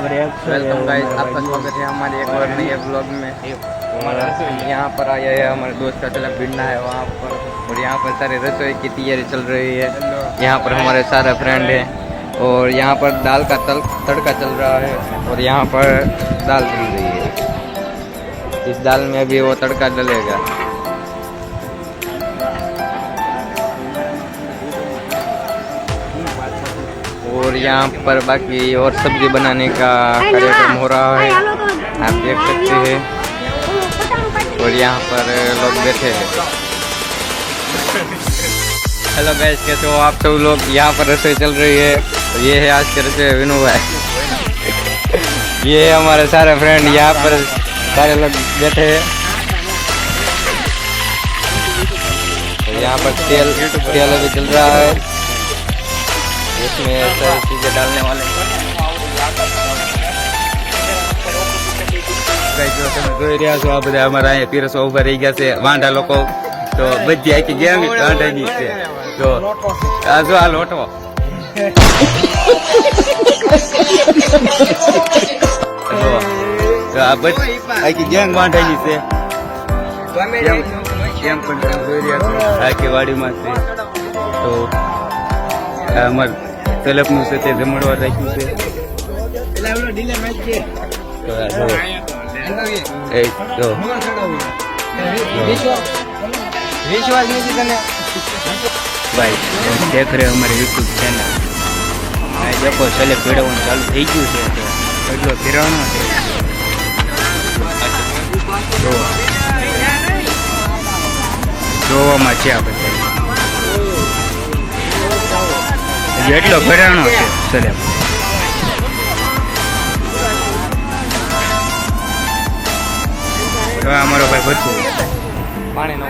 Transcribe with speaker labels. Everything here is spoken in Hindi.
Speaker 1: वेलकम गाइस, आपका स्वागत है हमारे एक और नए ब्लॉग में। यहाँ पर आया है हमारे दोस्त का चला भिड़ना है वहाँ पर, और यहाँ पर सारे रसोई की तैयारी चल रही है। यहाँ पर हमारे सारे फ्रेंड हैं और यहाँ पर दाल का तड़का चल रहा है और यहाँ पर दाल चल रही है। इस दाल में अभी वो तड़का डलेगा। और यहाँ पर बाकी और सब्जी बनाने का कार्यक्रम हो रहा है, आप देख सकते हैं। और यहाँ पर लोग बैठे हैं। हेलो गाइस, कैसे हो आप सब लोग? यहाँ पर रसोई चल रही है। तो ये है आज के रसोई विनू भाई। ये है हमारे सारे फ्रेंड, यहाँ पर सारे लोग बैठे हैं। तो यहाँ पर तेल अभी चल रहा है, इसमें सारी चीजें डालने वाले हैं। જોઈ રહ્યા છો આ બધા અમારા અહીંયા પીરસો ઉભા રહી ગયા છે વાંઢા લોકો, તો બધી આખી ગેમ વાંઢાની છે। તો આ જો આ લોટો તો આ બધી આખી ગેંગ વાંઢાની છે। કેમ પણ જોઈ રહ્યા છો આખી વાડીમાં છે। તો અમાર તલપનું છે તે જમણવાર રાખ્યું છે। भाई देख रहे हमारे यूट्यूब चैनल। देखो छेल्ले पीड़વાનું ચાલુ થઈ ગયું છે, તો એટલો ફેરવાનો છે। જોવામાં છે આ બધા એટલો ફેરવાનો છે છેલ્લે। અમારો ભાઈ બધું પાણી નો